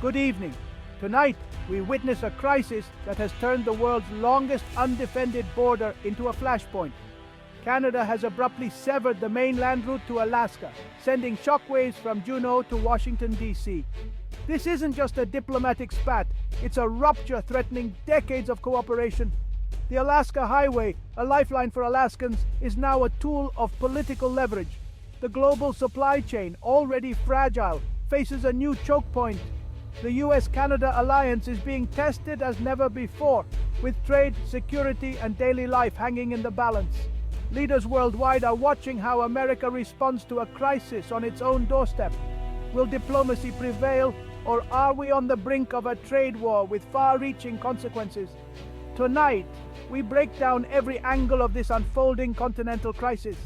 Good evening. Tonight, we witness a crisis that has turned the world's longest undefended border into a flashpoint. Canada has abruptly severed the mainland route to Alaska, sending shockwaves from Juneau to Washington, D.C. This isn't just a diplomatic spat, it's a rupture threatening decades of cooperation. The Alaska Highway, a lifeline for Alaskans, is now a tool of political leverage. The global supply chain, already fragile, faces a new choke point. The US-Canada alliance is being tested as never before, with trade, security, and daily life hanging in the balance. Leaders worldwide are watching how America responds to a crisis on its own doorstep. Will diplomacy prevail, or are we on the brink of a trade war with far-reaching consequences? Tonight, we break down every angle of this unfolding continental crisis.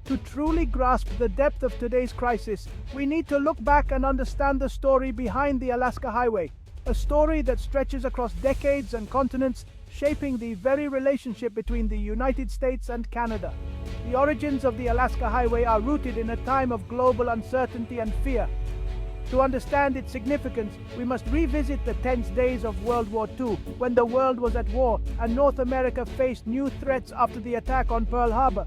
To truly grasp the depth of today's crisis, we need to look back and understand the story behind the Alaska Highway, a story that stretches across decades and continents, shaping the very relationship between the United States and Canada. The origins of the Alaska Highway are rooted in a time of global uncertainty and fear. To understand its significance, we must revisit the tense days of World War II, when the world was at war and North America faced new threats after the attack on Pearl Harbor.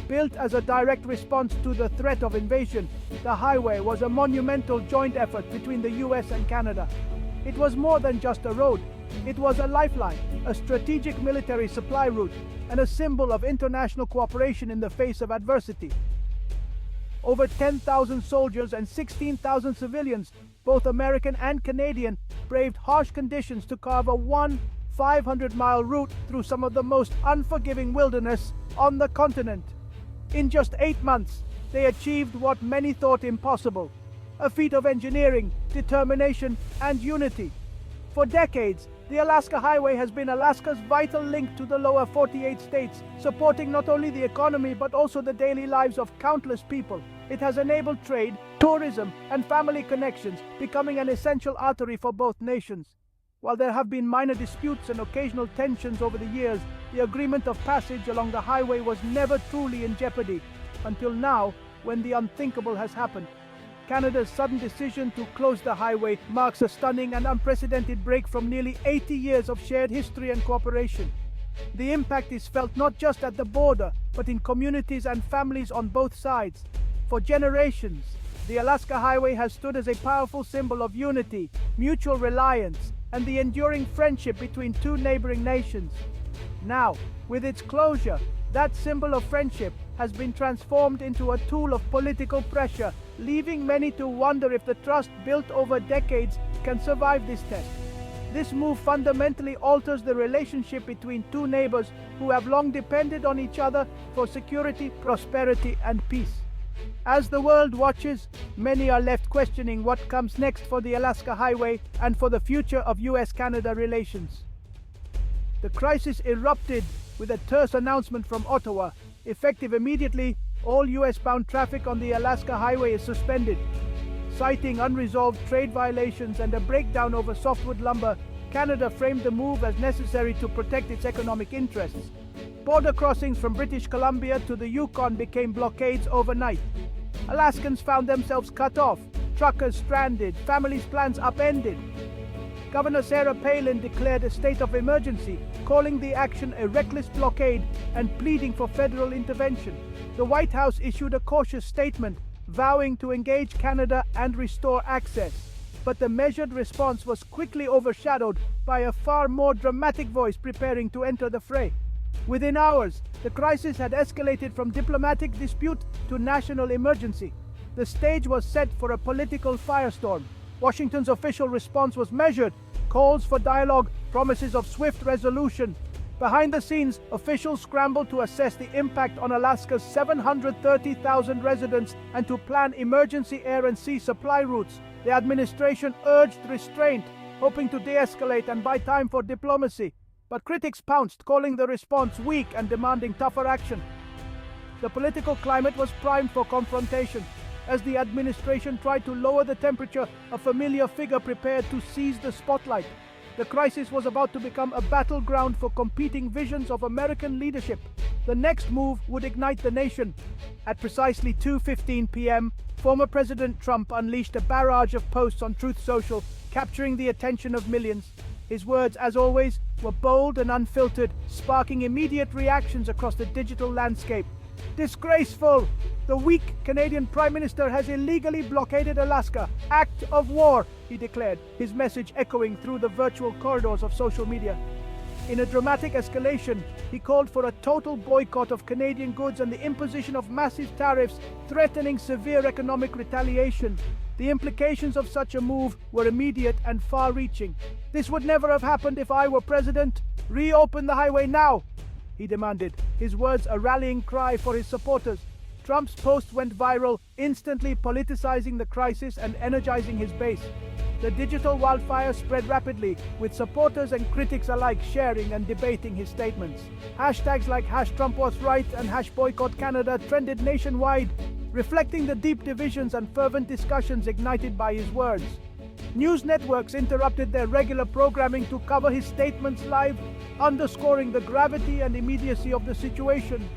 Built as a direct response to the threat of invasion, the highway was a monumental joint effort between the US and Canada. It was more than just a road. It was a lifeline, a strategic military supply route, and a symbol of international cooperation in the face of adversity. Over 10,000 soldiers and 16,000 civilians, both American and Canadian, braved harsh conditions to carve a 500-mile route through some of the most unforgiving wilderness on the continent. In just 8 months, they achieved what many thought impossible, a feat of engineering, determination, and unity. For decades, the Alaska Highway has been Alaska's vital link to the lower 48 states, supporting not only the economy but also the daily lives of countless people. It has enabled trade, tourism, and family connections, becoming an essential artery for both nations. While there have been minor disputes and occasional tensions over the years, the agreement of passage along the highway was never truly in jeopardy, until now, when the unthinkable has happened. Canada's sudden decision to close the highway marks a stunning and unprecedented break from nearly 80 years of shared history and cooperation. The impact is felt not just at the border, but in communities and families on both sides. For generations, the Alaska Highway has stood as a powerful symbol of unity, mutual reliance, and the enduring friendship between two neighboring nations. Now, with its closure, that symbol of friendship has been transformed into a tool of political pressure, leaving many to wonder if the trust built over decades can survive this test. This move fundamentally alters the relationship between two neighbors who have long depended on each other for security, prosperity, and peace. As the world watches, many are left questioning what comes next for the Alaska Highway and for the future of US-Canada relations. The crisis erupted with a terse announcement from Ottawa. Effective immediately, all US-bound traffic on the Alaska Highway is suspended. Citing unresolved trade violations and a breakdown over softwood lumber, Canada framed the move as necessary to protect its economic interests. Border crossings from British Columbia to the Yukon became blockades overnight. Alaskans found themselves cut off, truckers stranded, families' plans upended. Governor Sarah Palin declared a state of emergency, calling the action a reckless blockade and pleading for federal intervention. The White House issued a cautious statement, vowing to engage Canada and restore access. But the measured response was quickly overshadowed by a far more dramatic voice preparing to enter the fray. Within hours, the crisis had escalated from diplomatic dispute to national emergency. The stage was set for a political firestorm. Washington's official response was measured, calls for dialogue, promises of swift resolution. Behind the scenes, officials scrambled to assess the impact on Alaska's 730,000 residents and to plan emergency air and sea supply routes. The administration urged restraint, hoping to de-escalate and buy time for diplomacy. But critics pounced, calling the response weak and demanding tougher action. The political climate was primed for confrontation. As the administration tried to lower the temperature, a familiar figure prepared to seize the spotlight. The crisis was about to become a battleground for competing visions of American leadership. The next move would ignite the nation. At precisely 2:15 p.m., former President Trump unleashed a barrage of posts on Truth Social, capturing the attention of millions. His words, as always, were bold and unfiltered, sparking immediate reactions across the digital landscape. Disgraceful! The weak Canadian Prime Minister has illegally blockaded Alaska. Act of war, he declared, his message echoing through the virtual corridors of social media. In a dramatic escalation, he called for a total boycott of Canadian goods and the imposition of massive tariffs, threatening severe economic retaliation. The implications of such a move were immediate and far-reaching. This would never have happened if I were president. Reopen the highway now, he demanded, his words a rallying cry for his supporters. Trump's post went viral, instantly politicizing the crisis and energizing his base. The digital wildfire spread rapidly, with supporters and critics alike sharing and debating his statements. Hashtags like #TrumpWasRight and #BoycottCanada trended nationwide, reflecting the deep divisions and fervent discussions ignited by his words. News networks interrupted their regular programming to cover his statements live, underscoring the gravity and immediacy of the situation.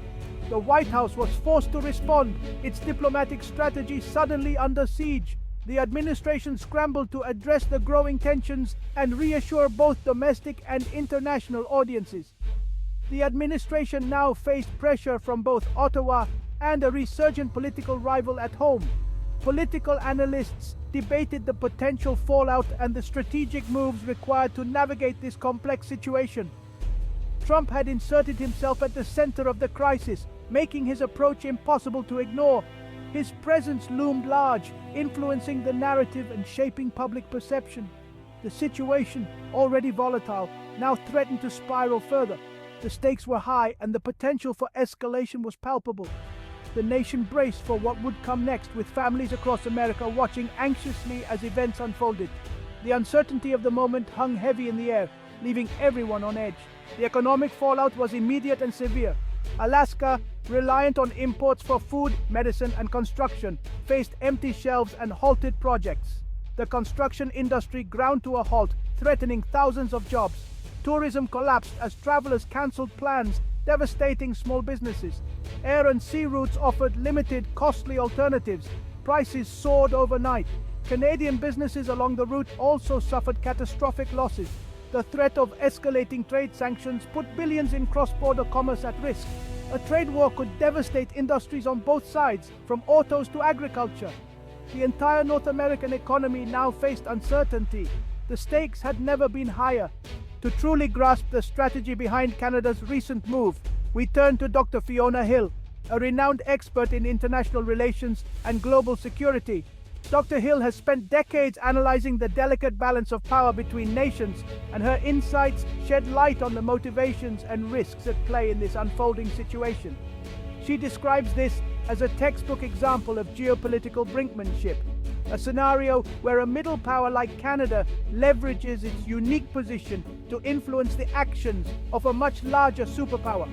The White House was forced to respond, its diplomatic strategy suddenly under siege. The administration scrambled to address the growing tensions and reassure both domestic and international audiences. The administration now faced pressure from both Ottawa and a resurgent political rival at home. Political analysts debated the potential fallout and the strategic moves required to navigate this complex situation. Trump had inserted himself at the center of the crisis, making his approach impossible to ignore. His presence loomed large, influencing the narrative and shaping public perception. The situation, already volatile, now threatened to spiral further. The stakes were high and the potential for escalation was palpable. The nation braced for what would come next, with families across America watching anxiously as events unfolded. The uncertainty of the moment hung heavy in the air, leaving everyone on edge. The economic fallout was immediate and severe. Alaska, reliant on imports for food, medicine, and construction, faced empty shelves and halted projects. The construction industry ground to a halt, threatening thousands of jobs. Tourism collapsed as travelers cancelled plans, devastating small businesses. Air and sea routes offered limited, costly alternatives. Prices soared overnight. Canadian businesses along the route also suffered catastrophic losses. The threat of escalating trade sanctions put billions in cross-border commerce at risk. A trade war could devastate industries on both sides, from autos to agriculture. The entire North American economy now faced uncertainty. The stakes had never been higher. To truly grasp the strategy behind Canada's recent move, we turn to Dr. Fiona Hill, a renowned expert in international relations and global security. Dr. Hill has spent decades analyzing the delicate balance of power between nations, and her insights shed light on the motivations and risks at play in this unfolding situation. She describes this as a textbook example of geopolitical brinkmanship, a scenario where a middle power like Canada leverages its unique position to influence the actions of a much larger superpower.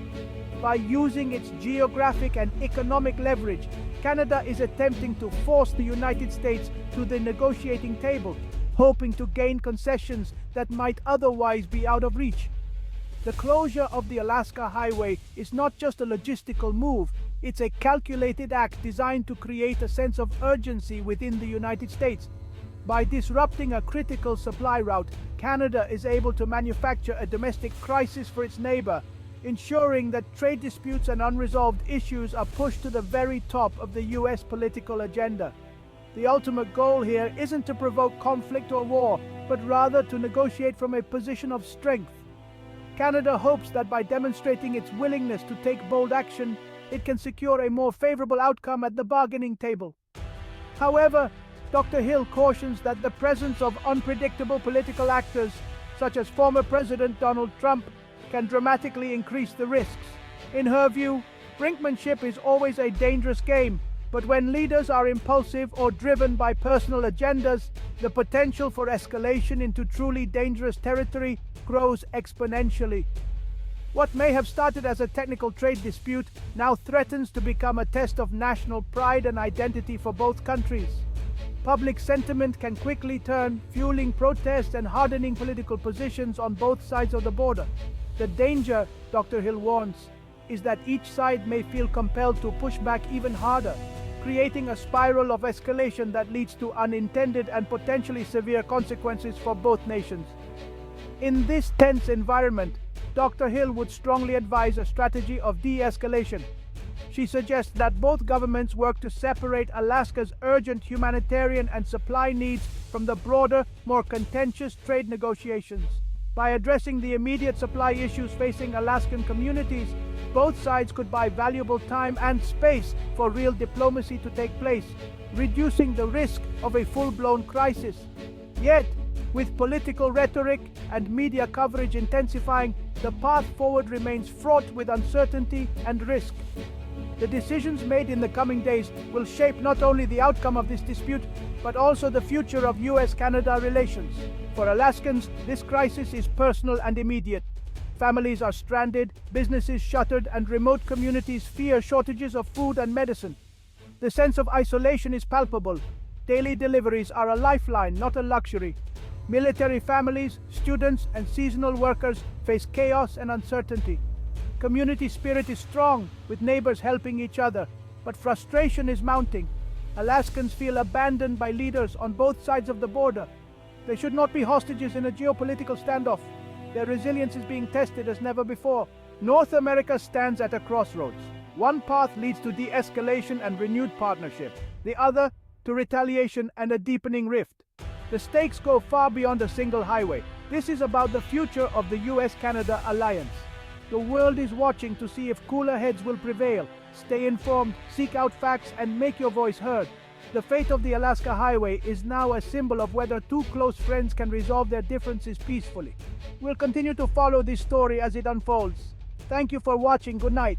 By using its geographic and economic leverage, Canada is attempting to force the United States to the negotiating table, hoping to gain concessions that might otherwise be out of reach. The closure of the Alaska Highway is not just a logistical move, it's a calculated act designed to create a sense of urgency within the United States. By disrupting a critical supply route, Canada is able to manufacture a domestic crisis for its neighbor, ensuring that trade disputes and unresolved issues are pushed to the very top of the US political agenda. The ultimate goal here isn't to provoke conflict or war, but rather to negotiate from a position of strength. Canada hopes that by demonstrating its willingness to take bold action, it can secure a more favorable outcome at the bargaining table. However, Dr. Hill cautions that the presence of unpredictable political actors, such as former President Donald Trump, can dramatically increase the risks. In her view, brinkmanship is always a dangerous game, but when leaders are impulsive or driven by personal agendas, the potential for escalation into truly dangerous territory grows exponentially. What may have started as a technical trade dispute now threatens to become a test of national pride and identity for both countries. Public sentiment can quickly turn, fueling protests and hardening political positions on both sides of the border. The danger, Dr. Hill warns, is that each side may feel compelled to push back even harder, creating a spiral of escalation that leads to unintended and potentially severe consequences for both nations. In this tense environment, Dr. Hill would strongly advise a strategy of de-escalation. She suggests that both governments work to separate Alaska's urgent humanitarian and supply needs from the broader, more contentious trade negotiations. By addressing the immediate supply issues facing Alaskan communities, both sides could buy valuable time and space for real diplomacy to take place, reducing the risk of a full-blown crisis. Yet, with political rhetoric and media coverage intensifying, the path forward remains fraught with uncertainty and risk. The decisions made in the coming days will shape not only the outcome of this dispute, but also the future of US-Canada relations. For Alaskans, this crisis is personal and immediate. Families are stranded, businesses shuttered, and remote communities fear shortages of food and medicine. The sense of isolation is palpable. Daily deliveries are a lifeline, not a luxury. Military families, students, and seasonal workers face chaos and uncertainty. Community spirit is strong, with neighbors helping each other, but frustration is mounting. Alaskans feel abandoned by leaders on both sides of the border. They should not be hostages in a geopolitical standoff. Their resilience is being tested as never before. North America stands at a crossroads. One path leads to de-escalation and renewed partnership, the other to retaliation and a deepening rift. The stakes go far beyond a single highway. This is about the future of the US-Canada alliance. The world is watching to see if cooler heads will prevail. Stay informed, seek out facts, and make your voice heard. The fate of the Alaska Highway is now a symbol of whether two close friends can resolve their differences peacefully. We'll continue to follow this story as it unfolds. Thank you for watching. Good night.